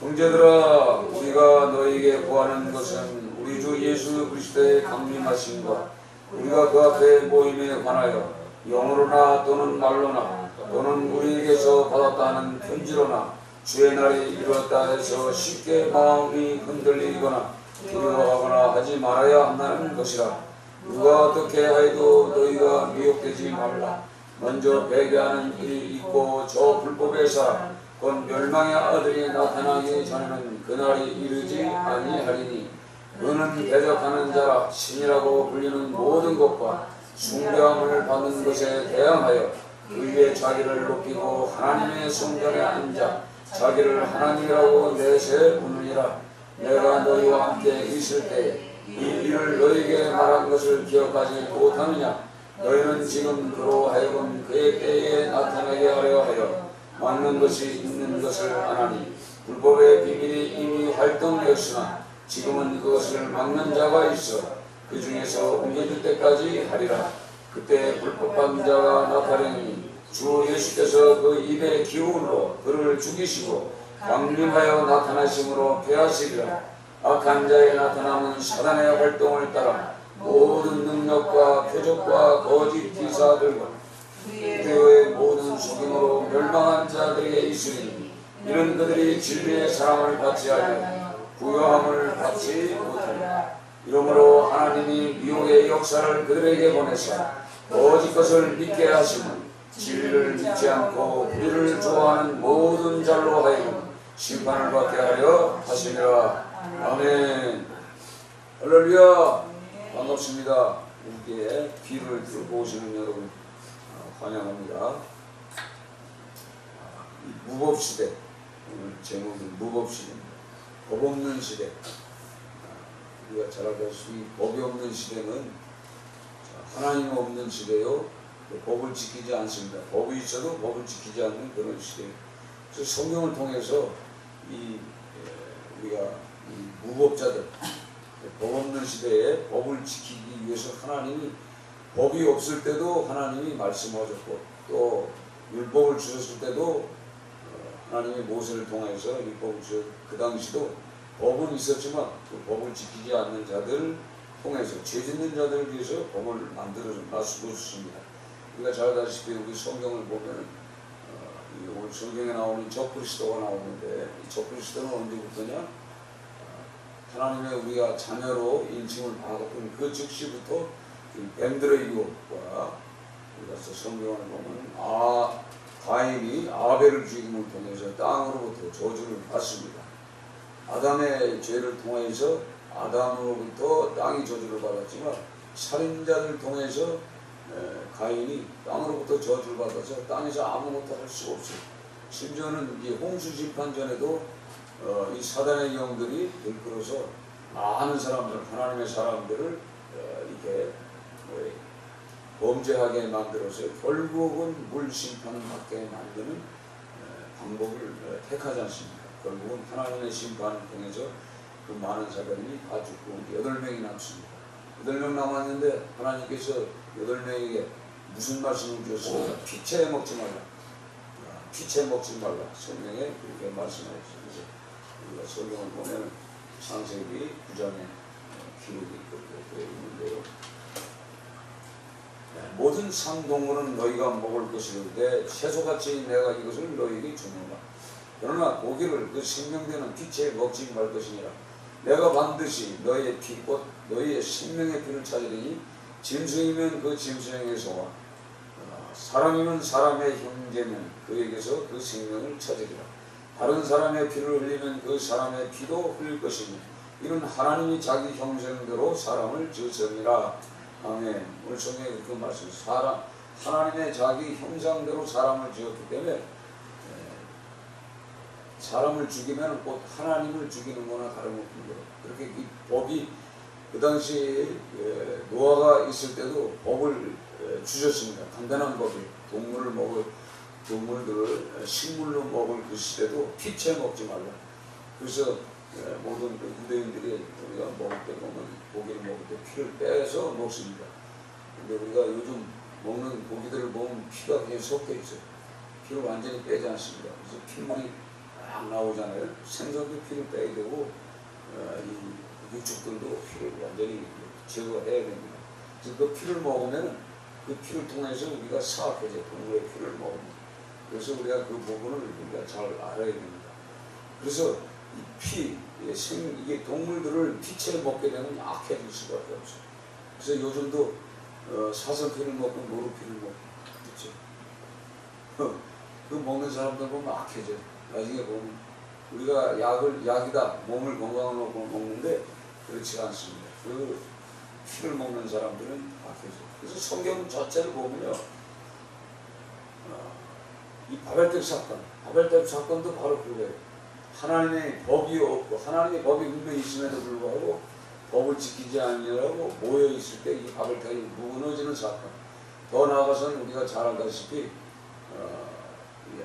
형제들아, 우리가 너에게 구하는 것은 우리 주 예수 그리스도의 강림하심과 우리가 그 앞에 모임에 관하여 영으로나 또는 말로나 또는 우리에게서 받았다 하는 편지로나 주의 날이 이루었다 해서 쉽게 마음이 흔들리거나 두려워하거나 하지 말아야 한다는 것이라. 누가 어떻게 하여도 너희가 미혹되지 말라. 먼저 배교하는 일이 있고 저 불법의 사람 곧 멸망의 아들이 나타나기 전에는 그날이 이르지 아니하리니 그는 대적하는 자라. 신이라고 불리는 모든 것과 숭배함을 받는 것에 대항하여 그의 자기를 높이고 하나님의 성전에 앉아 자기를 하나님이라고 내세우느니라. 내가 너희와 함께 있을 때에 이 일을 너희에게 말한 것을 기억하지 못하느냐. 너희는 지금 그로 하여금 그의 때에 나타나게 하려 하여 막는 것이 있는 것을 아나니 불법의 비밀이 이미 활동되었으나 지금은 그것을 막는 자가 있어 그 중에서 옮겨질 때까지 하리라. 그때 불법한 자가 나타나니 주 예수께서 그 입의 기운으로 그를 죽이시고 강림하여 나타나심으로 패하시리라. 악한 자의 나타남은 사단의 활동을 따라 모든 능력과 표적과 거짓 기사들과 유대의 모든 속임으로 멸망한 자들에게 있으니 이런 그들이 진리의 사랑을 받지 아니하여 부요함을 받지 못하리라. 이러므로 하나님이 미혹의 역사를 그들에게 보내사 거짓 것을 믿게 하시면 진리를 믿지 않고 불의를 좋아하는 모든 자로 하여금 심판을 받게 하려 하시니라. 아멘. 할렐루야. 반갑습니다. 이렇게 귀를 들고 오시는 여러분 환영합니다. 무법시대, 오늘 제목은 무법시대입니다. 법 없는 시대. 우리가 잘 알다시피 법이 없는 시대는 하나님 없는 시대요. 법을 지키지 않습니다. 법이 있어도 법을 지키지 않는 그런 시대예요. 그래서 성경을 통해서 우리가 무법자들, 법 없는 시대에 법을 지키기 위해서 하나님이 법이 없을 때도 하나님이 말씀하셨고 또 율법을 주셨을 때도 하나님이 모세를 통해서 율법을 주셨고 그 당시도 법은 있었지만 그 법을 지키지 않는 자들 통해서 죄 짓는 자들을 위해서 법을 만들어 놨습니다. 우리가 잘 알다시피 우리 성경을 보면 오늘 성경에 나오는 적그리스도가 나오는데 이 적그리스도는 언제부터냐? 하나님의 우리가 자녀로 인칭을 받았던 그 즉시부터 뱀들의 유혹과 우리가 성경을 보면 가인이 아벨을 죽임을 통해서 땅으로부터 저주를 받습니다. 아담의 죄를 통해서 아담으로부터 땅이 저주를 받았지만 살인자를 통해서 가인이 땅으로부터 저주를 받아서 땅에서 아무것도 할 수가 없어요. 심지어는 이 홍수 심판 전에도 이 사단의 영들이 들끓어서 많은 사람들, 하나님의 사람들을 이렇게 범죄하게 만들어서 결국은 물 심판을 받게 만드는 방법을 택하지 않습니까? 결국은 하나님의 심판을 통해서 그 많은 사람이 다 죽고 8명이 남습니다. 8명 남았는데 하나님께서 8명에게 무슨 말씀을 주셨습니까? 피채 먹지 말라. 피채 먹지 말라. 성경에 그렇게 말씀하셨습니다. 우리가 성경을 보면 창세기 9장에 기록이 그렇게 되어 있는데요. 모든 상동물은 너희가 먹을 것이로되 채소같이 내가 이것을 너희에게 주노라. 그러나 고기를 그 생명되는 피채에 먹지 말 것이니라. 내가 반드시 너희의 피 곧 너희의 생명의 피를 찾으리니 짐승이면 그 짐승에게서 사람이면 사람의 형제면 그에게서 그 생명을 찾으리라. 다른 사람의 피를 흘리면 그 사람의 피도 흘릴 것이니 이는 하나님이 자기 형상대로 사람을 지으셨느니라. 아멘. 오늘 성경에 그 말씀, 하나님의 자기 형상대로 사람을 지었기 때문에 사람을 죽이면 곧 하나님을 죽이는 거나 다름없는 거예요. 그렇게 이 법이 그 당시 노아가 있을 때도 법을 주셨습니다. 간단한 법이 동물들을 식물로 먹을 그 시대도 피채 먹지 말라. 그래서 모든 그 유대인들이 우리가 먹을 때 보면 고기를 먹을 때 피를 빼서 먹습니다. 근데 우리가 요즘 먹는 고기들을 보면 피가 그냥 섞여 있어요. 피를 완전히 빼지 않습니다. 그래서 핏물이 막 나오잖아요. 생선도 피를 빼야 되고 이 육축들도 피를 완전히 제거해야 됩니다. 그래서 그 피를 먹으면 그 피를 통해서 우리가 사악해져 동물의 피를 먹습니다. 그래서 우리가 그 부분을 우리가 잘 알아야 됩니다. 그래서 이 피, 이게 동물들을 피채를 먹게 되면 악해질 수밖에 없어요. 그래서 요즘도 사슴피를 먹고 노루피를 먹고 그렇죠. 그 먹는 사람들 보면 악해져요. 나중에 보면 우리가 약이다 몸을 건강하고 먹는데 그렇지 않습니다. 그 피를 먹는 사람들은 악해져요. 그래서 성경 자체를 보면요, 이 바벨탑 사건도 바로 그거예요. 하나님의 법이 없고 하나님의 법이 분명히 있음에도 불구하고 법을 지키지 않으려고 모여 있을 때 이 바벨탑이 무너지는 사건. 더 나아가서는 우리가 잘 알다시피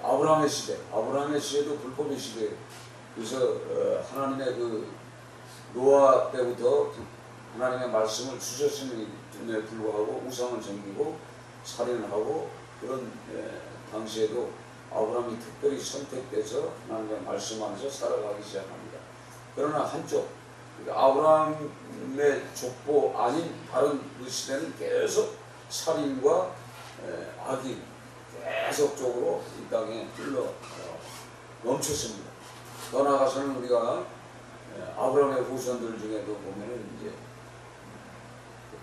아브라함의 시대도 불법의 시대예요. 그래서 하나님의 그 노아 때부터 하나님의 말씀을 주셨음에도 불구하고 우상을 섬기고 살인하고 그런 당시에도 아브라함이 특별히 선택돼서 하나님의 말씀 안에서 살아가기 시작합니다. 그러나 한쪽 아브라함의 족보 아닌 다른 그 시대는 계속 살인과 악이 계속적으로 이 땅에 흘러 넘쳤습니다. 더 나아가서는 우리가 아브라함의 후손들 중에도 보면은 이제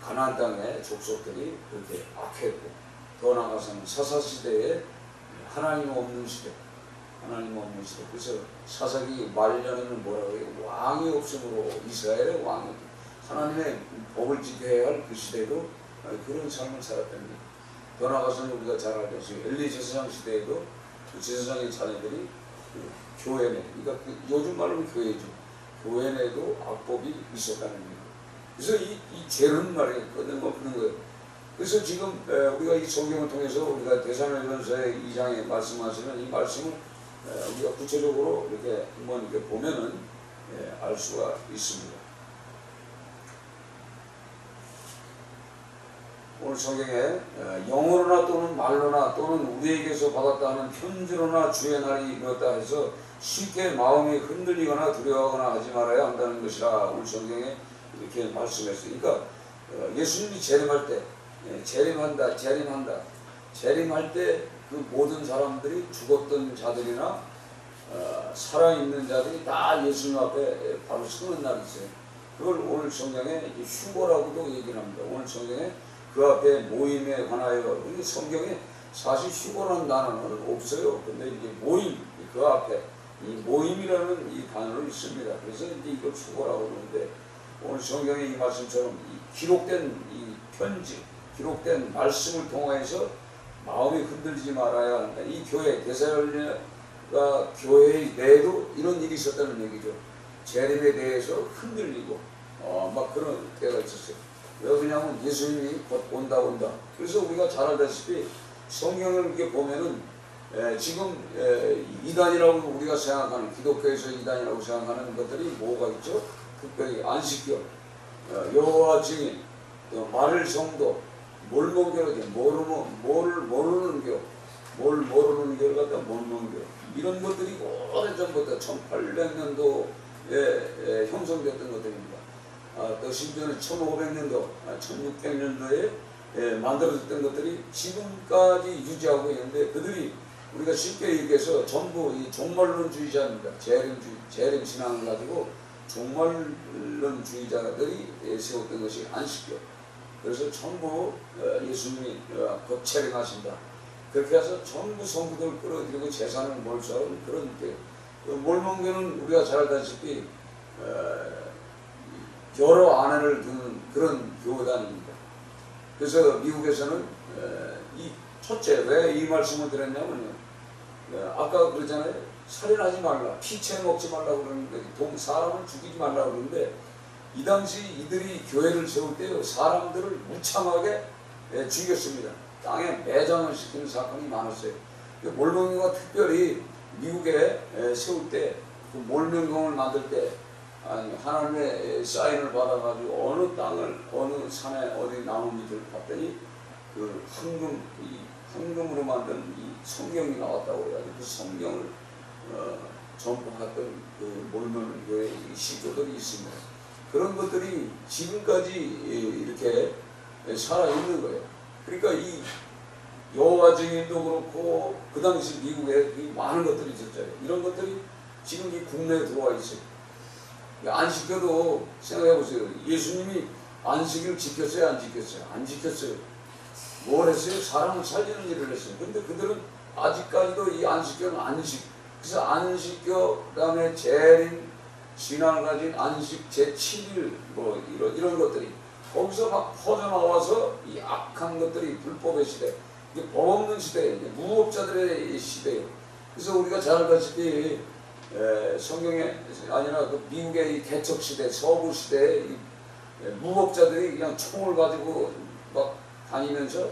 가나안 땅의 족속들이 그렇게 악했고, 더 나아가서는 사사시대에 하나님 없는 시대. 그래서 사사기 말년에는 뭐라고 해요? 왕이 없으므로 이스라엘의 왕이 하나님의 법을 지켜야 할 그 시대에도 그런 삶을 살았답니다. 더 나아가서는 우리가 잘 알다시피 엘리 제사장 시대에도 그 제사장의 자녀들이 그 교회 내, 그러니까 요즘 말로는 교회죠. 교회 내도 악법이 있었다는 거예요. 그래서 이 죄는 말이에요. 끊임없는 거예요. 그래서 지금 우리가 이 성경을 통해서 우리가 데살로니가서의 2장에 말씀하시는 이 말씀을 우리가 구체적으로 이렇게 한번 이렇게 보면은 알 수가 있습니다. 오늘 성경에 영어로나 또는 말로나 또는 우리에게서 받았다 하는 편지로나 주의 날이 이르렀다 해서 쉽게 마음이 흔들리거나 두려워하거나 하지 말아야 한다는 것이라 오늘 성경에 이렇게 말씀했어요. 그러니까 예수님이 재림할 때 재림할 때 그 모든 사람들이 죽었던 자들이나 살아있는 자들이 다 예수님 앞에 바로 서는 날이 있어요. 그걸 오늘 성경에 휴거라고도 얘기를 합니다. 오늘 성경에 그 앞에 모임에 관하여, 성경에 사실 휴거라는 단어는 없어요. 근데 이제 모임, 그 앞에 이 모임이라는 이 단어를 있습니다. 그래서 이제 이걸 휴거라고 그러는데, 오늘 성경의 이 말씀처럼 이 기록된 이 편지, 기록된 말씀을 통해서 마음이 흔들리지 말아야 한다. 이 교회, 데살로니가 교회 내에도 이런 일이 있었다는 얘기죠. 재림에 대해서 흔들리고 막 그런 때가 있었어요. 왜 그러냐면 예수님이 곧 온다. 그래서 우리가 잘 알다시피 성경을 이렇게 보면은 지금 이단이라고 우리가 생각하는, 기독교에서 이단이라고 생각하는 것들이 뭐가 있죠? 특별히 안식교, 여호와 증인, 말을 성도, 몰몬교를 모르는 교를 갖다 몰몬교, 이런 것들이 오래전부터 1800년도에 형성됐던 것들입니다. 또 심지어는 1500년도, 1600년도에 만들어졌던 것들이 지금까지 유지하고 있는데, 그들이 우리가 쉽게 얘기해서 전부 이 종말론주의자입니다. 재림 신앙을 가지고 종말론주의자들이 세웠던 것이 안식교. 그래서 전부 예수님이 곧 재림하신다. 그렇게 해서 전부 성도들 끌어들이고 재산을 몰수하는 그런 때. 몰몬교는 우리가 잘 알다시피 여러 아내를 두는 그런 교단입니다. 그래서 미국에서는 이 첫째, 왜 이 말씀을 드렸냐면요, 아까 그랬잖아요. 살인하지 말라, 피채 먹지 말라고 그러는데, 사람을 죽이지 말라고 그러는데, 이 당시 이들이 교회를 세울 때 사람들을 무참하게 죽였습니다. 땅에 매장을 시키는 사건이 많았어요. 몰몬교가 특별히 미국에 세울 때, 그 몰몬교를 만들 때 하나님의 사인을 받아가지고 어느 땅을, 어느 산에 어디 나무 밑을 봤더니 그 황금으로 만든 이 성경이 나왔다고 해가지고 그 성경을 전파했던 그 몰몬 교회 시조들이 있습니다. 그런 것들이 지금까지 이렇게 살아있는 거예요. 그러니까 이 여호와 증인도 그렇고 그 당시 미국에 많은 것들이 있었잖아요. 이런 것들이 지금 이 국내에 들어와 있어요. 안식교도 생각해 보세요. 예수님이 안식일을 지켰어요? 안 지켰어요? 안 지켰어요. 뭘 했어요? 사람을 살리는 일을 했어요. 근데 그들은 아직까지도 이 안식교는 그래서 안식교, 그 다음에 재림, 신앙을 가진 안식 제7일, 뭐 이런 것들이 거기서 막 퍼져나와서 이 악한 것들이 불법의 시대, 이게 법 없는 시대예요. 무법자들의 시대예요. 그래서 우리가 잘 알다시피 성경에 아니라 그 미국의 이 개척 시대, 서부 시대에 무법자들이 그냥 총을 가지고 막 다니면서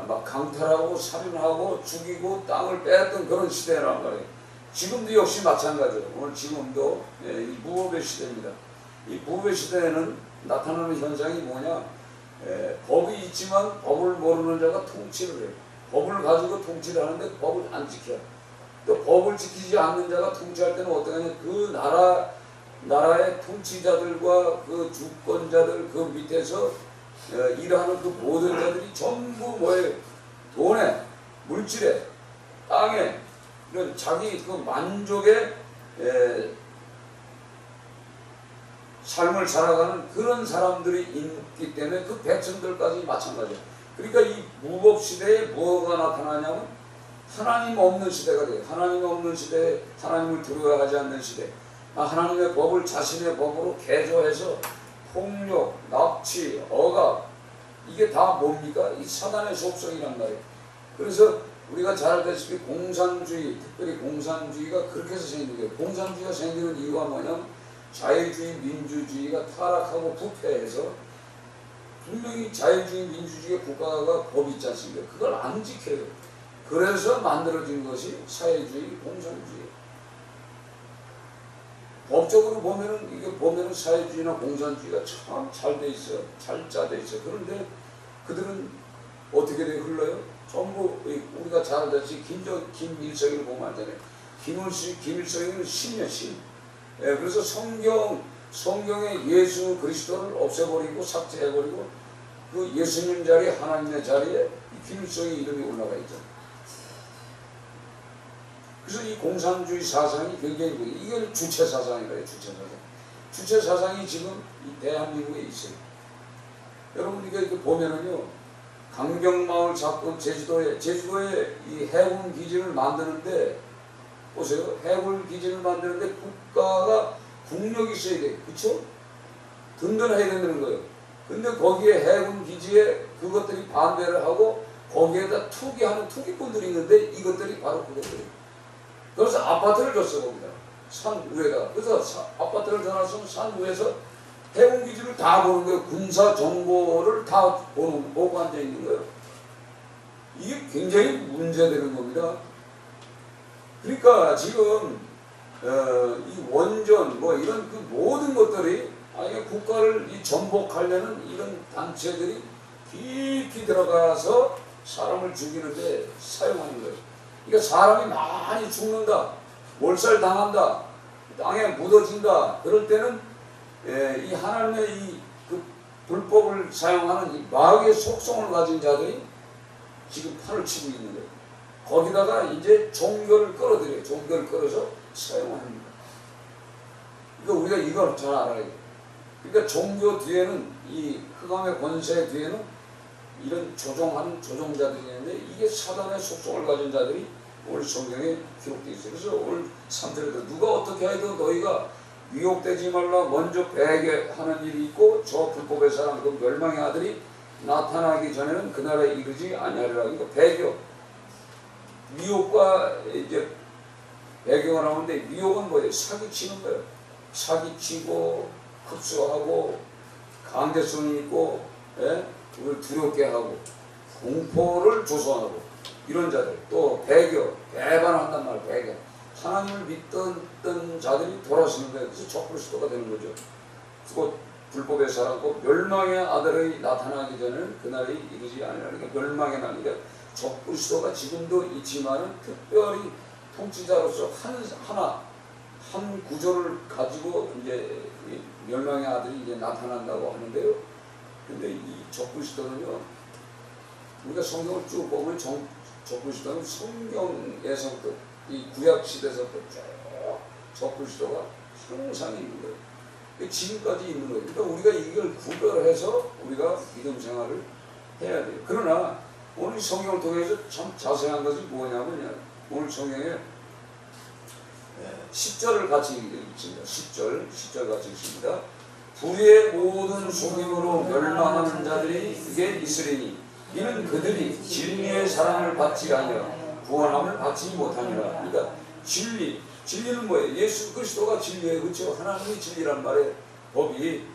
막 강탈하고 살인하고 죽이고 땅을 뺐던 그런 시대란 말이에요. 지금도 역시 마찬가지예요. 오늘 지금도 이 무법의 시대입니다. 이 무법의 시대에는 나타나는 현상이 뭐냐? 법이 있지만 법을 모르는 자가 통치를 해요. 법을 가지고 통치를 하는데 법을 안 지켜요. 또 법을 지키지 않는 자가 통치할 때는 어떻게 하냐? 그 나라의 통치자들과 그 주권자들 그 밑에서 일하는 그 모든 자들이 전부 뭐예요? 돈에, 물질에, 땅에, 이런 자기 그 만족의 삶을 살아가는 그런 사람들이 있기 때문에 그 백성들까지 마찬가지예요. 그러니까 이 무법 시대에 뭐가 나타나냐면 하나님 없는 시대가 돼요. 하나님 없는 시대에 하나님을 두려워하지 않는 시대. 하나님의 법을 자신의 법으로 개조해서 폭력, 납치, 억압, 이게 다 뭡니까? 이 사단의 속성이란 말이에요. 그래서 우리가 잘 알다시피 공산주의, 특별히 공산주의가 그렇게 해서 생긴 거예요. 공산주의가 생기는 이유가 뭐냐면 자유주의, 민주주의가 타락하고 부패해서 분명히 자유주의, 민주주의 국가가 법이 있지 않습니까? 그걸 안 지켜요. 그래서 만들어진 것이 사회주의, 공산주의. 법적으로 보면은 사회주의나 공산주의가 참 잘 돼 있어요. 잘 짜져 있어요. 그런데 그들은 어떻게 흘러요? 전부 우리가 잘 알다시피 김일성이를 보면 알잖아요. 김일성이는 신이야, 신. 그래서 성경에 예수 그리스도를 없애버리고 삭제해버리고 그 예수님 자리에 하나님의 자리에 김일성의 이름이 올라가 있죠. 그래서 이 공산주의 사상이 굉장히 이게 주체 사상이래요. 주체 사상이 지금 이 대한민국에 있어요. 여러분 이렇게 보면은요, 강경마을 사건 제주도에 이 해군 기지를 만드는데 보세요. 해군 기지를 만드는데 국가가 국력이 있어야 돼. 그쵸? 든든해야 되는 거예요. 근데 거기에 해군 기지에 그것들이 반대를 하고 거기에다 투기하는 투기꾼들이 있는데 이것들이 바로 그것들이에요. 그래서 아파트를 줬어 겁니다. 산 위에다가. 그래서 아파트를 전화해서 산 위에서 해군 기지를 다 보는 거예요. 군사 정보를 다 보고 앉아 있는 거예요. 이게 굉장히 문제되는 겁니다. 그러니까 지금 이 원전 뭐 이런 그 모든 것들이 국가를 이 전복하려는 이런 단체들이 깊이 들어가서 사람을 죽이는데 사용하는 거예요. 그러니까 사람이 많이 죽는다, 몰살 당한다, 땅에 묻어진다. 그럴 때는 이 하나님의 이 그 불법을 사용하는 이 마귀의 속성을 가진 자들이 지금 판을 치고 있는 거예요. 거기다가 이제 종교를 끌어들여요. 종교를 끌어서 사용합니다. 그러니까 우리가 이걸 잘 알아야 돼요. 그러니까 종교 뒤에는 이 흑암의 권세 뒤에는 이런 조종하는 조종자들이 있는데 이게 사단의 속성을 가진 자들이 오늘 성경에 기록되어 있어요. 그래서 오늘 3절에도 누가 어떻게 해도 너희가 미혹되지 말라. 먼저 배교하는 일이 있고 저 불법의 사람 그 멸망의 아들이 나타나기 전에는 그날에 이르지 아니하리라. 그러니까 배교, 미혹과 이제 배교가 나오는데 미혹은 뭐예요? 사기치는 거예요. 사기치고 흡수하고 강제성이 있고 그걸 두렵게 하고 공포를 조성하고 이런 자들. 또 배교, 배반한단 말이에요. 배교. 하나님을 믿던 자들이 돌아서는 거예요. 그래서 적그리스도가 되는 거죠. 곧 불법의 사람, 곧 멸망의 아들이 나타나기 전에는 그날이 이르지 아니하니까 멸망의 날이다. 적그리스도가 지금도 있지만은 특별히 통치자로서 하나 한 구조를 가지고 이제 멸망의 아들이 이제 나타난다고 하는데요. 근데 이 적그리스도는요, 우리가 성경을 쭉 보면 적그리스도는 성경에서부터 이 구약 시대에서부터 쭉 적그리스도가 항상 있는 거예요. 지금까지 있는 거예요. 그러니까 우리가 이걸 구별해서 우리가 믿음 생활을 해야 돼요. 그러나 오늘 성경을 통해서 참 자세한 것이 뭐냐면요, 오늘 성경에 10절을 같이 읽습니다. 10절 같이 읽습니다. 불의의 모든 속임으로 멸망하는 자들이 이게 있으리니 이는 그들이 진리의 사랑을 받지 아니하 구원함을 받지 못하니라. 그러니까 진리는 뭐예요? 예수 그리스도가 진리예요. 그렇죠? 하나님이 진리란 말이에요. 법이.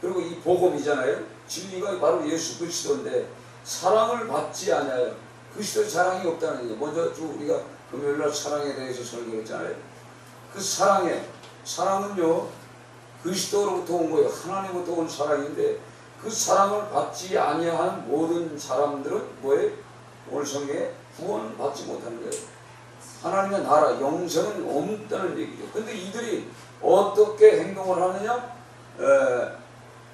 그리고 이 복음이잖아요. 진리가 바로 예수 그리스도인데 사랑을 받지 않아요. 그리스도의 사랑이 없다는 얘기예요. 먼저 우리가 금요일날 사랑에 대해서 설교했잖아요. 그 사랑은요, 그리스도로부터 온 거예요. 하나님부터 온 사랑인데 그 사랑을 받지 아니한 모든 사람들은 뭐예요? 오늘 성경에 구원받지 못하는 거예요. 하나님의 나라, 영생은 없다는 얘기죠. 근데 이들이 어떻게 행동을 하느냐?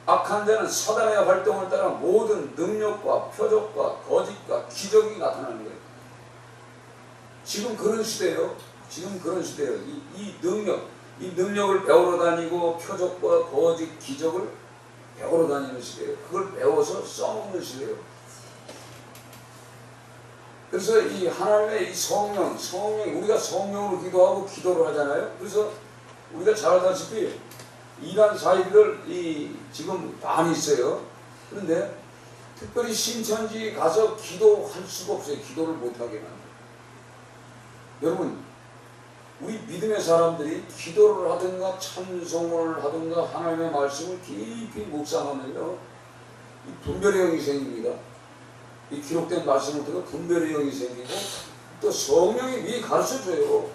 악한 자는 사단의 활동을 따라 모든 능력과 표적과 거짓과 기적이 나타나는 거예요. 지금 그런 시대예요. 이 능력을 배우러 다니고 표적과 거짓, 기적을 배우러 다니는 시대예요. 그걸 배워서 써먹는 시대예요. 그래서 이 하나님의 이 성령, 우리가 성령으로 기도하고 기도를 하잖아요. 그래서 우리가 잘 알다시피 이란 사이비들 지금 많이 있어요. 그런데 특별히 신천지 가서 기도할 수가 없어요. 기도를 못하게 만들어요. 여러분, 우리 믿음의 사람들이 기도를 하든가 찬송을 하든가 하나님의 말씀을 깊이 묵상하면요, 이 분별의 영이 생깁니다. 이 기록된 말씀을 듣고 분별의 영이 생기고 또 성령이 미리 가르쳐줘요.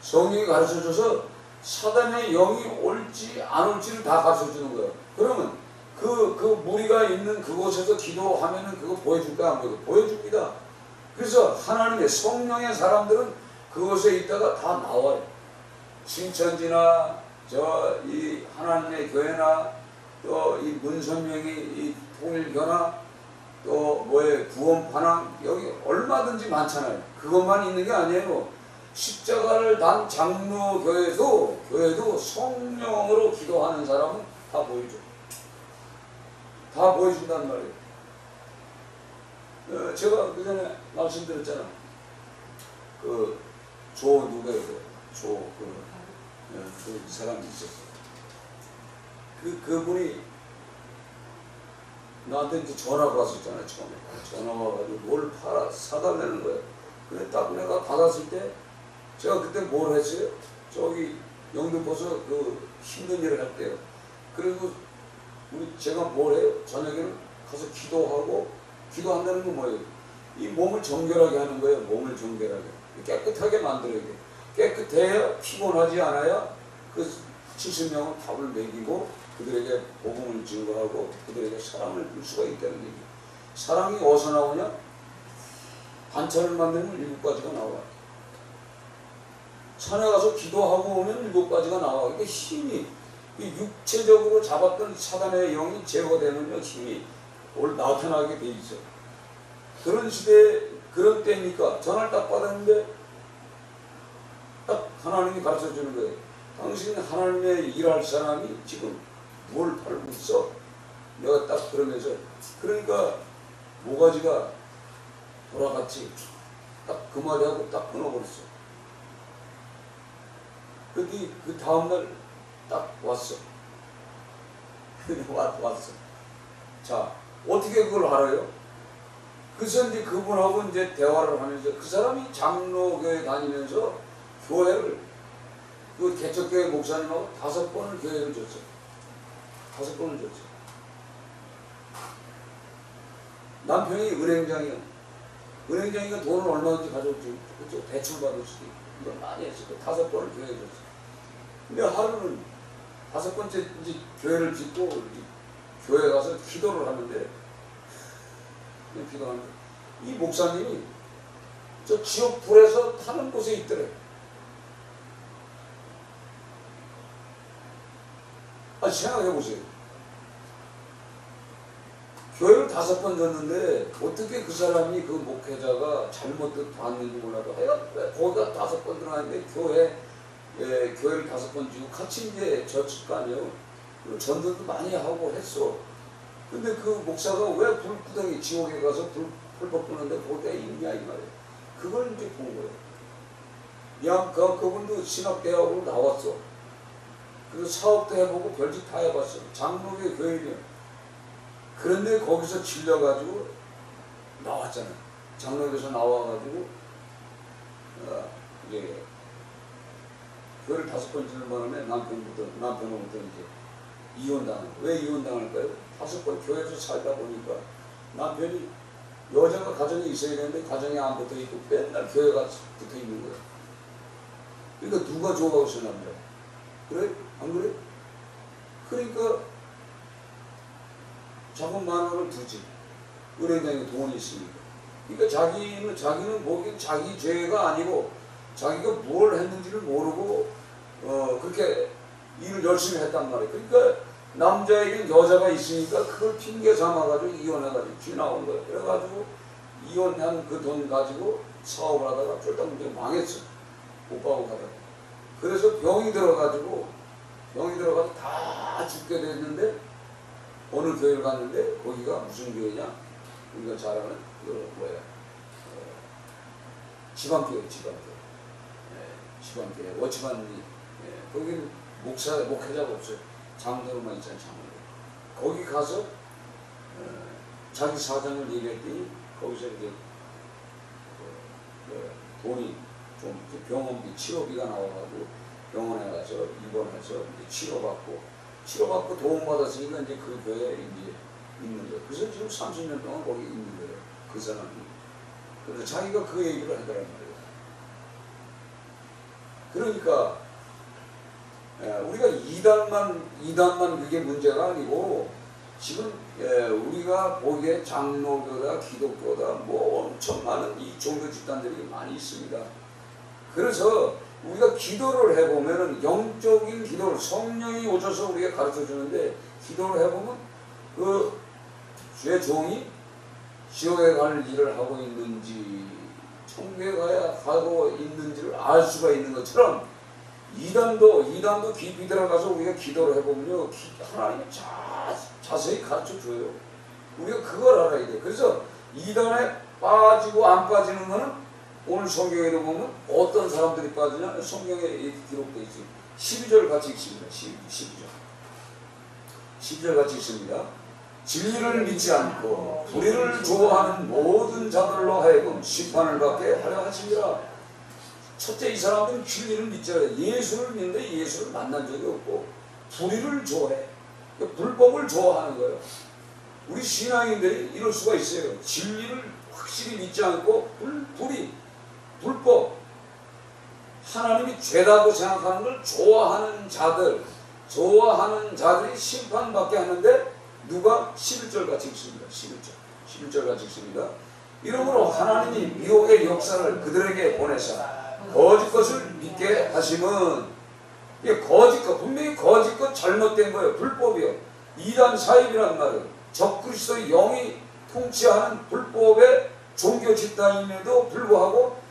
성령이 가르쳐줘서 사단의 영이 올지 안 올지를 다 가르쳐주는 거예요. 그러면 그 무리가 있는 그곳에서 기도하면은 그거 보여줄까 안 보여줍니다. 그래서 하나님의 성령의 사람들은 그곳에 있다가 다 나와요. 신천지나 이 하나님의 교회나 또 이 문선명이 이 통일교나 또 구원파나 여기 얼마든지 많잖아요. 그것만 있는 게 아니에요. 십자가를 단 장로교회도 성령으로 기도하는 사람은 다 보이죠. 다 보여준단 말이에요. 제가 그 전에 말씀드렸잖아. 그 누구예요? 그 사람이 있었어. 그분이 나한테 이제 전화가 왔었잖아요. 처음에 전화가 와가지고 뭘 사달라는 거예요. 근데 딱 내가 받았을 때 제가 그때 뭘 했어요? 저기 영등포서 그 힘든 일을 했대요. 그리고 제가 뭘 해요? 저녁에는 가서 기도한다는 건 뭐예요? 이 몸을 정결하게 하는 거예요. 몸을 정결하게. 깨끗하게 만들어야 돼. 깨끗해야 피곤하지 않아야 그 70명은 밥을 먹이고 그들에게 복음을 증거하고 그들에게 사랑을 줄 수가 있다는 얘기예요. 사랑이 어디서 나오냐? 반찬을 만들면 7가지가 나와. 산에 가서 기도하고 오면 7가지가 나와. 그러니까 힘이 육체적으로 잡았던 사단의 영이 제거되면요, 힘이 나타나게 돼 있어. 그런 시대, 그런 때니까 전화를 딱 받았는데 딱 하나님이 가르쳐 주는 거예요. 당신 하나님의 일할 사람이 지금 뭘 팔고 있어? 내가 딱 그러면서, 그러니까 모가지가 돌아갔지. 딱 그 말하고 딱 끊어버렸어. 그런데 그 다음날 딱 왔어. 왔어. 자, 어떻게 그걸 알아요? 그래서 이제 그분하고 이제 대화를 하면서 그 사람이 장로교회 다니면서 교회를 그 개척교회 목사님하고 5번을 교회를 줬어. 5번을 줬어. 남편이 은행장이야. 은행장이가 돈을 얼마든지 가져올지, 그쵸? 대출 받을 수도 있고, 이걸 많이 했어. 5번을 교회에 줬어. 근데 하루는 5번째 이제 교회를 짓고 교회 가서 기도를 하는데, 이 목사님이 저 지옥 불에서 타는 곳에 있더래. 생각해 보세요. 교회를 5번 줬는데 어떻게 그 사람이 그 목회자가 잘못 봤는지 몰라도 하여간 거기가 5번 들어갔는데 교회를 5번 주고 같이 이제 졌을 거 아니에요. 그리고 전도도 많이 하고 했어. 근데 그 목사가 왜 불구덩이 지옥에 가서 불법 끄는데 거기에 있냐 이 말이에요. 그걸 이제 본 거예요. 그분도 신학대학으로 나왔어. 그래서 사업도 해보고 별짓 다 해봤어. 장로교 교인이에요. 그런데 거기서 질려가지고 나왔잖아요. 장로교에서 나와가지고 이제 교회를 5번 지는 바람에 남편으로부터 이제 이혼당한. 왜 이혼당할까요? 5번 교회에서 살다 보니까 남편이 여자가 가정에 있어야 되는데 가정에 안 붙어 있고 맨날 교회가 붙어 있는 거예요. 그러니까 누가 좋아하고 싶나요? 그래? 안 그래? 그러니까 자본 만 원을 두지. 은행장에 돈이 있으니까. 그러니까 자기는 보기엔 자기 죄가 아니고 자기가 뭘 했는지를 모르고 그렇게 일을 열심히 했단 말이에요. 그러니까 남자에겐 여자가 있으니까 그걸 핑계 삼아가지고 이혼해가지고 쥐 나온 거예요. 그래가지고 이혼한 그 돈 가지고 사업을 하다가 쫄딱 문제 망했어. 오빠하고 가다가. 그래서 병이 들어가지고 다 죽게 됐는데 어느 교회를 갔는데 거기가 무슨 교회냐? 우리가 잘 아는 지방교회. 지방교회. 워치만이 거기는 목회자가 없어요. 장로만 있잖아요. 장로. 거기 가서 자기 사정을 얘기했더니 거기서 이제 돈이 좀 병원비 치료비가 나와가지고 병원에 가서 입원해서 치료받고 도움받았으니까 이제 그 교회에 이제 있는 거예요. 그래서 지금 30년 동안 거기 있는 거예요. 그 사람이. 그래서 자기가 그 얘기를 하더란 말이에요. 그러니까 우리가 이단만 그게 문제가 아니고 지금 우리가 보기에 장로교다 기독교다 뭐 엄청 많은 이 종교 집단들이 많이 있습니다. 그래서 우리가 기도를 해보면은 영적인 기도를 성령이 오셔서 우리가 가르쳐 주는데 기도를 해보면 그 주의 종이 지옥에 갈 일을 하고 있는지 천국에 가고 있는지를 알 수가 있는 것처럼 이단도 깊이 들어가서 우리가 기도를 해보면요 하나님이 자세히 가르쳐 줘요. 우리가 그걸 알아야 돼. 그래서 이단에 빠지고 안 빠지는 거는 오늘 성경에 보면 어떤 사람들이 빠지냐? 성경에 이렇게 기록되어 있어요. 12절 같이 읽습니다. 12절 같이 읽습니다. 진리를 믿지 않고 불의를 좋아하는 모든 자들로 하여금 심판을 받게 하려 하시니라. 첫째, 이 사람들은 진리를 믿지 않아요. 예수를 믿는데 예수를 만난 적이 없고 불의를 좋아해. 불법을 좋아하는 거예요. 우리 신앙인들이 이럴 수가 있어요. 진리를 확실히 믿지 않고 불법, 하나님이 죄라고 생각하는 걸 좋아하는 자들이 심판받게 하는데 누가 11절 같이 읽습니다. 11절 같이 읽습니다. 이러므로 하나님이 미혹의 역사를 그들에게 보내사 거짓 것을 믿게 하심은 이게 분명히 거짓 것 잘못된 거예요. 불법이요. 이단 사입이란 말은 적그리스도의 영이 통치하는 불법의 종교 집단임에도 불구하고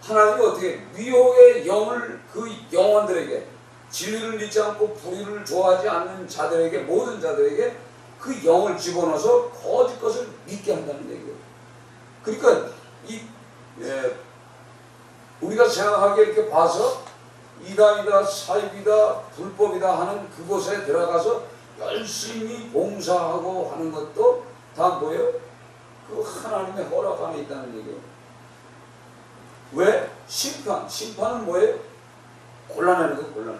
하나님이 어떻게 미혹의 영을 그 영혼들에게 진리를 믿지 않고 불의를 좋아하지 않는 자들에게 모든 자들에게 그 영을 집어넣어서 거짓 것을 믿게 한다는 얘기예요. 그러니까 우리가 생각하기에 이렇게 봐서 이단이다 사입이다 불법이다 하는 그곳에 들어가서 열심히 봉사하고 하는 것도 다 뭐예요? 그 하나님의 허락 안에 있다는 얘기예요. 왜? 심판은 뭐예요? 골라내는 거예요.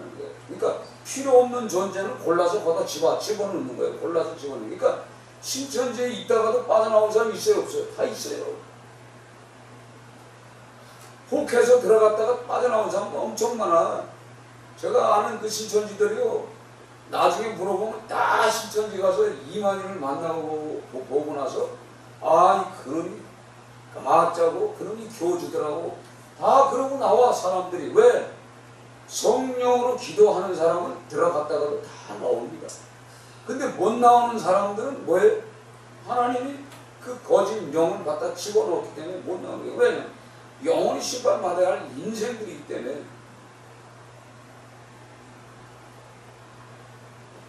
그러니까 필요 없는 존재는 골라서 거기다 집어넣는 거예요. 골라서 집어넣는 거예요. 그러니까 신천지에 있다가도 빠져나온 사람이 있어요? 없어요? 다 있어요. 혹해서 들어갔다가 빠져나온 사람 엄청 많아. 제가 아는 그 신천지들이요. 나중에 물어보면 다 신천지 가서 이만희를 만나고 보고 나서 그놈이 가짜고 그놈이 교주더라고 다 그러고 나와 사람들이. 왜? 성령으로 기도하는 사람은 들어갔다가도 다 나옵니다. 근데 못 나오는 사람들은 뭐예요? 하나님이 그 거짓 영을 갖다 집어넣기 때문에 못 나오는 거예요. 왜냐면 영원히 심판받아야 할 인생들이기 때문에.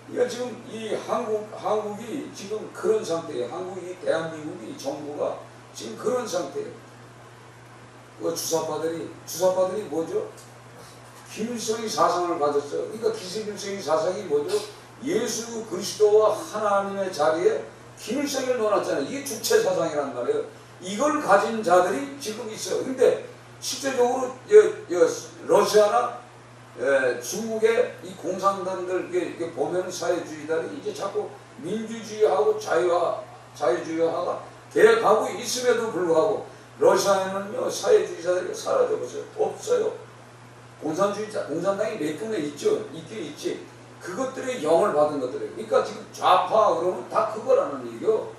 그러니까 지금 이 한국이 지금 그런 상태예요. 한국이, 대한민국이, 정부가 지금 그런 상태예요. 그 주사파들이 뭐죠? 김일성이 사상을 가졌어요. 그러니까 김일성이 사상이 뭐죠? 예수 그리스도와 하나님의 자리에 김일성을 넣어놨잖아요. 이게 주체 사상이란 말이에요. 이걸 가진 자들이 지금 있어요. 근데 실제적으로 러시아나 중국의 이 공산당들 이게 보면 사회주의자들이 이제 자꾸 민주주의하고 자유주의화가 돼가고 있음에도 불구하고 러시아에는요 사회주의자들이 사라져버렸어요. 없어요. 공산당이 몇 군데 있죠. 있긴 있지. 그것들의 영을 받은 것들이에요. 그러니까 지금 좌파 그러면 다 그거라는 얘기요.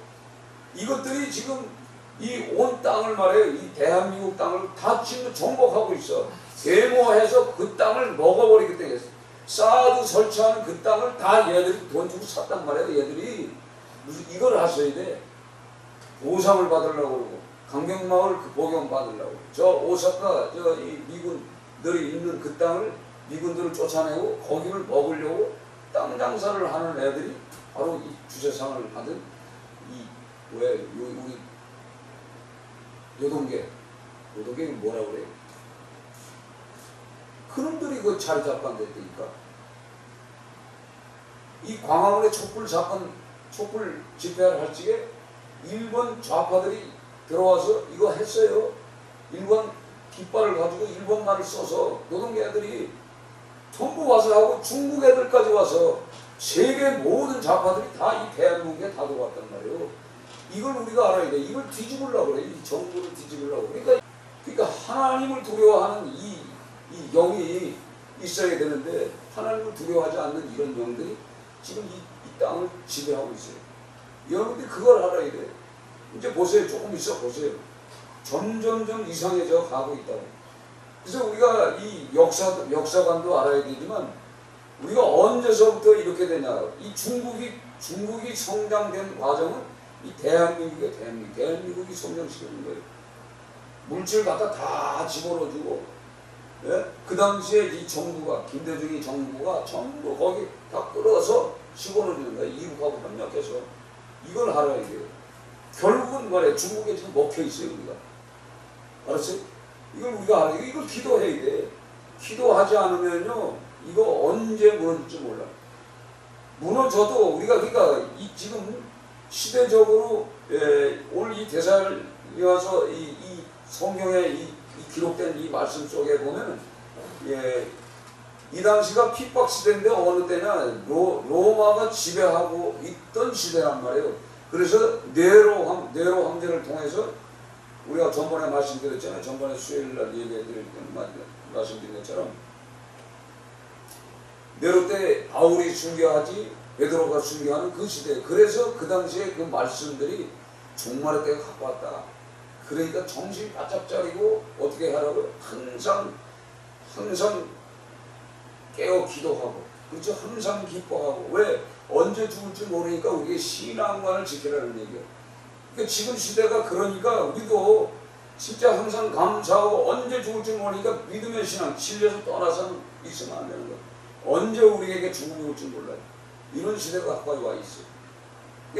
이것들이 지금 이 온 땅을 말해요. 이 대한민국 땅을 다 지금 정복하고 있어. 데모해서 그 땅을 먹어버리기 때문에 사드 설치하는 그 땅을 다 얘들이 돈 주고 샀단 말이에요. 얘들이 무슨 이걸 하셔야 돼. 보상을 받으려고 그러고 강경마을 그 복용 받으려고. 저 오사카 이 미군들이 있는 그 땅을 미군들을 쫓아내고 거기를 먹으려고 땅 장사를 하는 애들이 바로 이 주재상을 받은 우리 노동계 뭐라 그래요? 그놈들이 그 자리 잡고 앉았다니까. 이 광화문의 촛불 집회를 할 적에 일본 좌파들이 들어와서 이거 했어요. 일본 깃발을 가지고 일본말을 써서 노동계 애들이 전부 와서 하고 중국 애들까지 와서 세계 모든 좌파들이 다 이 대한민국에 다 들어왔단 말이에요. 이걸 우리가 알아야 돼. 이걸 뒤집으려고 그래. 이 정부를 뒤집으려고. 그러니까 하나님을 두려워하는 이 영이 있어야 되는데 하나님을 두려워하지 않는 이런 영들이 지금 이 땅을 지배하고 있어요. 여러분들이 그걸 알아야 돼. 이제 보세요. 조금 있어 보세요. 점점 이상해져 가고 있다고. 그래서 우리가 이 역사관도 알아야 되지만 우리가 언제서부터 이렇게 되냐. 이 중국이 성장된 과정은 이 대한민국이 성장시키는 거예요. 물질 갖다 다 집어넣어주고, 예? 그 당시에 이 정부가, 김대중이 정부가 전부 거기 다 끌어서 집어넣어주는 거예요. 이북하고 협력해서. 이걸 알아야 돼요. 결국은 말이에요. 중국에 지금 먹혀있어요, 우리가. 알았어요? 이걸 우리가 알아야 돼. 이걸 기도해야 돼. 기도하지 않으면요, 이거 언제 무너질지 몰라. 무너져도 우리가 그러니까 지금 시대적으로 오늘 이 대사를 이어서 이 성경에 이 기록된 이 말씀 속에 보면 이 당시가 핍박 시대인데 어느 때냐 로마가 지배하고 있던 시대란 말이에요. 그래서 네로 황제를 통해서 우리가 전번에 말씀드렸잖아요. 전번에 수요일날 얘기해드릴 때 말씀드린 것처럼 네로 때 바울이 순교하지 베드로가 순교하는 그 시대. 그래서 그 당시에 그 말씀들이 종말의 때가 갖고 왔다. 그러니까 정신 바짝 차리고 어떻게 하라고요? 항상 깨어 기도하고, 그렇죠? 항상 기뻐하고. 왜? 언제 죽을지 모르니까 우리의 신앙관을 지키라는 얘기예요. 그러니까 지금 시대가 그러니까 우리도 진짜 항상 감사하고 언제 죽을지 모르니까 믿음의 신앙, 진리에서 떠나서는 있으면 안 되는 거예요. 언제 우리에게 죽음이 올지 몰라요. 이런 시대가 가까이 와 있어요.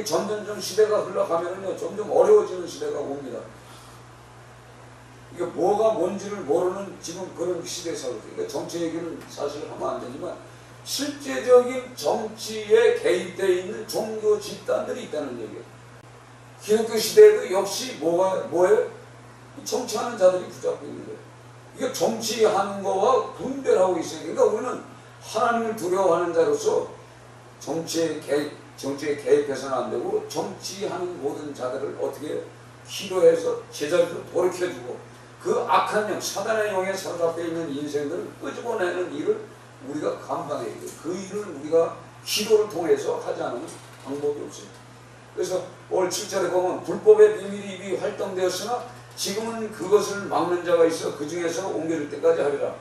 점점 시대가 흘러가면요, 점점 어려워지는 시대가 옵니다. 이게 뭐가 뭔지를 모르는 지금 그런 시대에 살고 있어요. 그러니까 정치 얘기는 사실 하면 안 되지만 실제적인 정치에 개입되어 있는 종교 집단들이 있다는 얘기예요. 기독교 시대에도 역시 뭐예요? 정치하는 자들이 붙잡고 있는 거예요. 이게 정치하는 거와 분별하고 있어요. 그러니까 우리는 하나님을 두려워하는 자로서 정치에 개입해서는 안 되고 정치하는 모든 자들을 어떻게 기도해서 제자리로 돌이켜주고 그 악한 영, 사단의 영에 사로잡혀 있는 인생들을 끄집어내는 일을 우리가 감당해야 돼요. 그 일을 우리가 기도를 통해서 하지 않으면 방법이 없어요. 그래서 오늘 7절에 보면 불법의 비밀이 이미 활동되었으나 지금은 그것을 막는 자가 있어 그 중에서 옮겨질 때까지 하리라.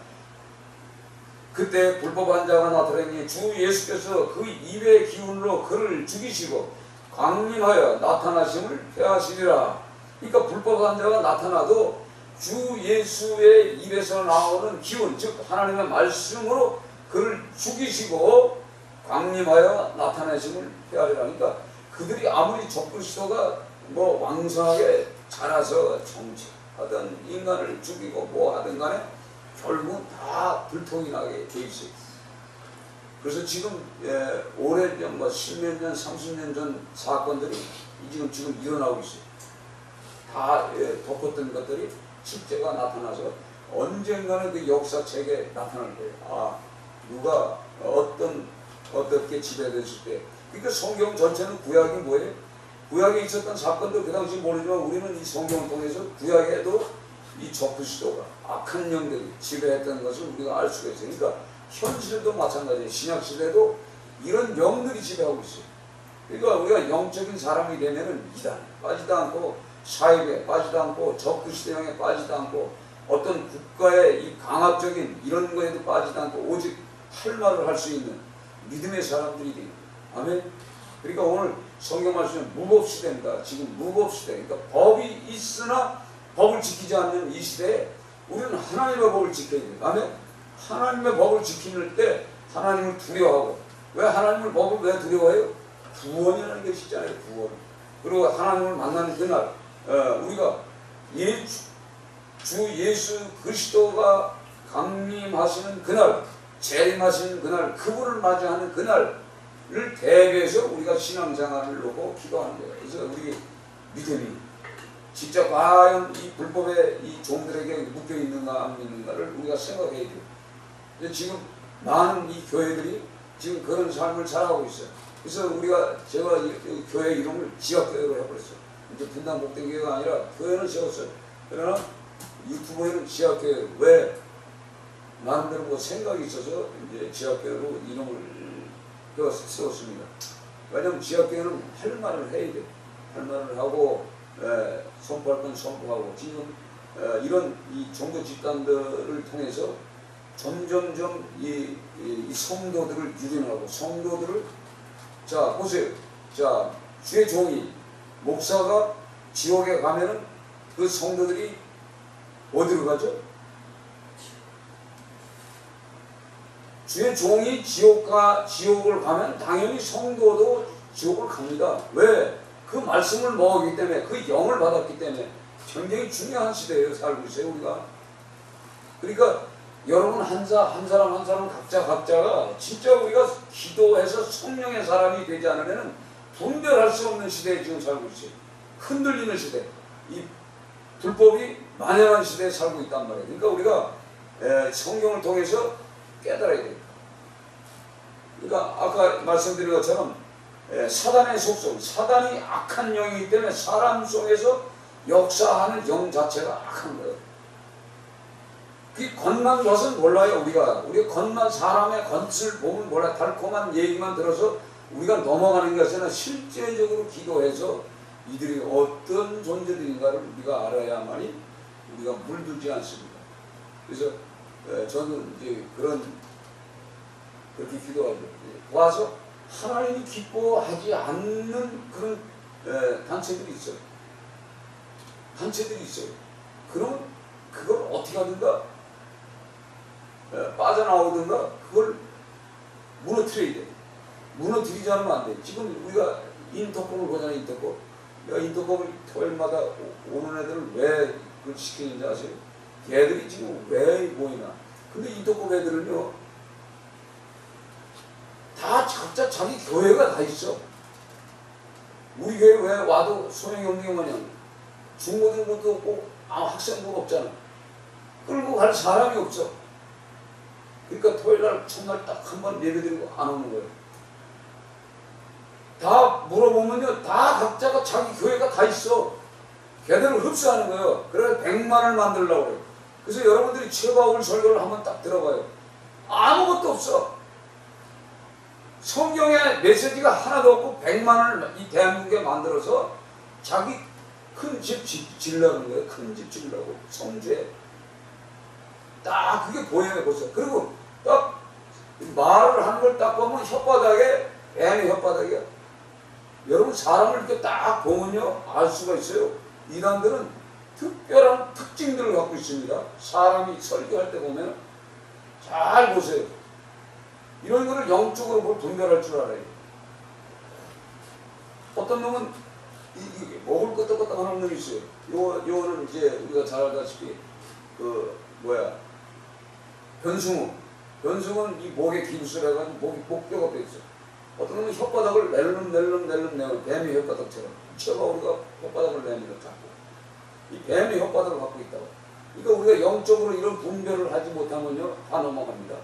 그때 불법한 자가 나타나니 주 예수께서 그 입의 기운으로 그를 죽이시고 강림하여 나타나심을 폐하시리라. 그러니까 불법한 자가 나타나도 주 예수의 입에서 나오는 기운, 즉 하나님의 말씀으로 그를 죽이시고 강림하여 나타나심을 폐하리라. 그러니까 그들이 아무리 적그리스도가 뭐 왕성하게 자라서 정치하든 인간을 죽이고 뭐 하든 간에 결국 다 불통이 나게 돼 있어요. 그래서 지금 오래전 뭐 10년 전, 30년 전 사건들이 지금 일어나고 있어요. 다 덮었던 것들이 실제가 나타나서 언젠가는 그 역사책에 나타날 거예요. 아, 누가 어떻게 지배됐을 때. 그러니까 성경 전체는 구약이 뭐예요? 구약에 있었던 사건도 그 당시 모르지만 우리는 이 성경을 통해서 구약에도 이 적그리스도가 악한 영들이 지배했던 것을 우리가 알 수가 있어요. 그러니까 현실도 마찬가지예요. 신약시대도 이런 영들이 지배하고 있어요. 그러니까 우리가 영적인 사람이 되면은 이단에 빠지도 않고 사입에 빠지도 않고 적그리스도형에 빠지도 않고 어떤 국가의 이 강압적인 이런 거에도 빠지도 않고 오직 할 말을 할 수 있는 믿음의 사람들이 됩니다. 아멘. 그러니까 오늘 성경 말씀은 무법시대입니다. 지금 무법시대. 그러니까 법이 있으나 법을 지키지 않는 이 시대에 우리는 하나님의 법을 지켜야 돼요. 아멘. 하나님의 법을 지키는 때 하나님을 두려워하고. 왜 하나님의 법을 왜 두려워해요? 구원이라는 것이 있잖아요. 구원. 그리고 하나님을 만나는 그날 우리가 주 예수 그리스도가 강림하시는 그날, 재림하시는 그날, 그분을 맞이하는 그날을 대비해서 우리가 신앙생활을 놓고 기도하는 거예요. 그래서 우리 믿음이 진짜 과연 이 불법의 이 종들에게 묶여 있는가 안 있는가를 우리가 생각해야 돼요. 지금 많은 이 교회들이 지금 그런 삶을 살아가고 있어요. 그래서 제가 이 교회 이름을 지역교회로 해버렸어요. 이제 분당 복된교회가 아니라 교회는 세웠어요. 그러나 유튜브에는 지역교회. 왜? 나름대로 뭐 생각이 있어서 이제 지역교회로 이름을 세웠습니다. 왜냐면 지역교회는 할 말을 해야 돼. 할 말을 하고 선포할 건 선포하고 지금 이런 이 종교 집단들을 통해서 점점점 이 성도들을 유린하고 성도들을 자 보세요. 자 주의 종이 목사가 지옥에 가면은 그 성도들이 어디로 가죠? 주의 종이 지옥을 가면 당연히 성도도 지옥을 갑니다. 왜? 그 말씀을 먹었기 때문에, 그 영을 받았기 때문에. 굉장히 중요한 시대예요. 살고 있어요 우리가. 그러니까 여러분 한 사람 각자가 진짜 우리가 기도해서 성령의 사람이 되지 않으면 분별할 수 없는 시대에 지금 살고 있어요. 흔들리는 시대. 이 불법이 만연한 시대에 살고 있단 말이에요. 그러니까 우리가 성경을 통해서 깨달아야 돼요. 그러니까 아까 말씀드린 것처럼 사단의 속성, 사단이 악한 영이기 때문에 사람 속에서 역사하는 영 자체가 악한 거예요. 그 겉만 봐서는 몰라요. 우리가 겉만 사람의 겉을 보면 몰라요. 달콤한 얘기만 들어서 우리가 넘어가는 것은 실제적으로 기도해서 이들이 어떤 존재들인가를 우리가 알아야만이 우리가 물들지 않습니다. 그래서 저는 이제 그렇게 기도하죠. 와서 하나님이 기뻐하지 않는 그런 단체들이 있어요. 그럼 그걸 어떻게 하든가 빠져나오든가 그걸 무너뜨려야 돼. 무너뜨리지 않으면 안 돼. 지금 우리가 인터콤을 보잖아요. 인터콤을 토요일마다 오는 애들을 왜 그걸 시키는지 아세요? 걔들이 지금 왜 모이나. 근데 인터콤 애들은요 다 각자 자기 교회가 다 있어. 우리 교회 왜 와도 소용이 없는 게 뭐냐. 중고등부도 없고 학생부가 없잖아. 끌고 갈 사람이 없어. 그러니까 토요일날 첫날 딱 한 번 예배드리고 안 오는 거예요. 다 물어보면요 다 각자가 자기 교회가 다 있어. 걔들을 흡수하는 거예요. 그래서 100만을 만들려고 그래요. 그래서 여러분들이 최바울 설교를 한번 딱 들어봐요. 아무것도 없어. 성경에 메시지가 하나도 없고 100만을 이 대한민국에 만들어서 자기 큰 집 지으려는 거예요. 큰 집 지으려고 성주에. 딱 그게 보여요 벌써. 그리고 딱 말을 하는 걸 딱 보면 혓바닥에 뱀의 혓바닥이야. 여러분 사람을 이렇게 딱 보면요 알 수가 있어요. 이단들은 특별한 특징들을 갖고 있습니다. 사람이 설교할 때 보면 잘 보세요. 이런 거를 영적으로 뭘 분별할 줄 알아요. 어떤 놈은 목을 끄덕끄덕 하는 놈이 있어요. 요거는 이제 우리가 잘 알다시피 변숭은 이 목에 기부스를 해가지고 목뼈가 빼있어. 어떤 놈은 혓바닥을 낼름 내요. 뱀의 혓바닥처럼. 쳐가 우리가 혓바닥을 내밀어 잡고. 이 뱀의 혓바닥을 갖고 있다고. 그러니까 우리가 영적으로 이런 분별을 하지 못하면요, 다 넘어갑니다.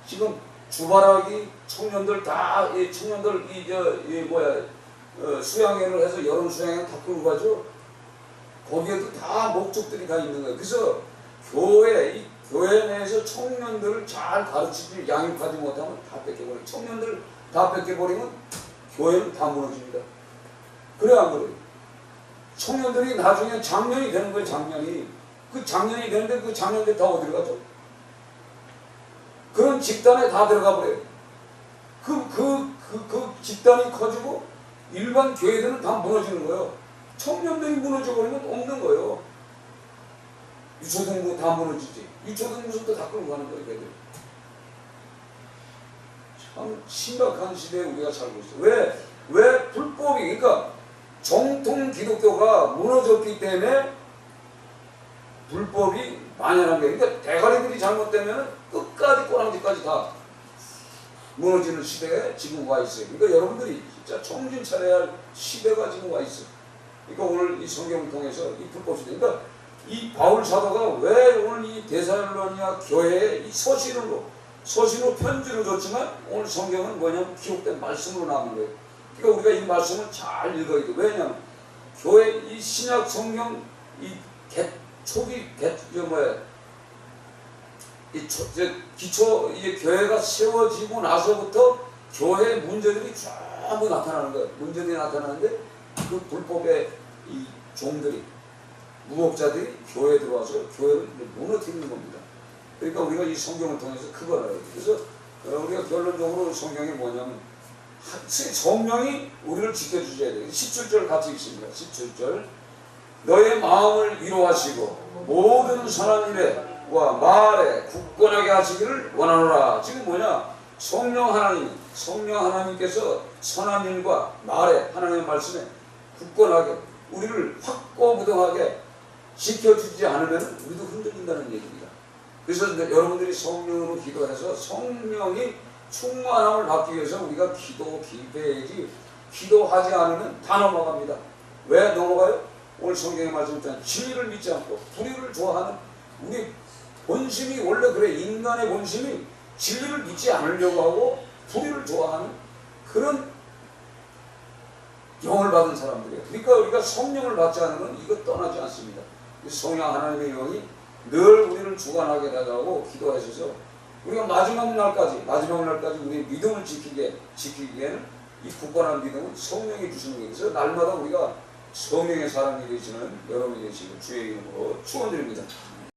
지금 주바라기 청년들 다, 수양회를 해서 여름 수양회 다 끌고 가죠. 거기에도 다 목적들이 다 있는 거예요. 그래서 교회 내에서 청년들을 잘 가르치지 양육하지 못하면 다 뺏겨버려요. 청년들 다 뺏겨버리면 교회는 다 무너집니다. 그래 안 그래요? 청년들이 나중에 장년이 되는 거예요. 그 장년이 되는데 그 장년들 다 어디로 가죠? 그런 집단에 다 들어가 버려요. 그 집단이 커지고 일반 교회들은 다 무너지는 거예요. 청년들이 무너져 버리면 없는 거예요. 유초등부 다 무너지지. 유초등부부터 다 끌고 가는 거예요. 걔들. 참 심각한 시대에 우리가 살고 있어요. 왜 불법이, 그러니까 정통 기독교가 무너졌기 때문에 불법이 만연한 거예요. 그러니까 대가리들이 잘못되면 끝까지 꼬랑지까지 다 무너지는 시대에 지금 와 있어요. 그러니까 여러분들이 진짜 정신 차려야 할 시대가 지금 와 있어요. 그러니까 오늘 이 성경을 통해서 이 불법 시대, 그러니까 이 바울 사도가 왜 오늘 이 데살로니가 교회에 이 서신으로 편지를 줬지만 오늘 성경은 뭐냐면 기록된 말씀으로 나온 거예요. 그러니까 우리가 이 말씀을 잘 읽어야 돼요. 왜냐하면 교회 이 신약 성경 이 기초 교회가 세워지고 나서부터 교회 문제들이 전부 나타나는 거예요. 문제들이 나타나는데 그 불법의 이 종들이 무법자들이 교회에 들어와서 교회를 무너뜨리는 겁니다. 그러니까 우리가 이 성경을 통해서 그걸 알아야 돼요. 그래서 우리가 결론적으로 성경이 뭐냐면 성령이 우리를 지켜주셔야 돼요. 17절 같이 읽습니다. 17절 너의 마음을 위로하시고 모든 선한 일에와 말에 굳건하게 하시기를 원하노라. 지금 뭐냐? 성령 하나님께서 선한 일과 말에 하나님의 말씀에 굳건하게 우리를 확고부동하게 지켜주지 않으면 우리도 흔들린다는 얘기입니다. 그래서 여러분들이 성령으로 기도해서 성령이 충만함을 받기 위해서 우리가 기도해야지 기도하지 않으면 다 넘어갑니다. 왜 넘어가요? 오늘 성경에 말씀처럼 진리를 믿지 않고 불의를 좋아하는 우리 본심이 원래 그래. 인간의 본심이 진리를 믿지 않으려고 하고 불의를 좋아하는 그런 영을 받은 사람들이에요. 그러니까 우리가 성령을 받지 않으면 이거 떠나지 않습니다. 성령 하나님의 영이 늘 우리를 주관하게 달라고 기도하셔서 우리가 마지막 날까지 우리의 믿음을 지키기에는 이 굳건한 믿음은 성령이 주시는 거예요. 그래서 날마다 우리가 성령의 사람이 되시는 여러분이 되시고 주의 이름으로 축원드립니다.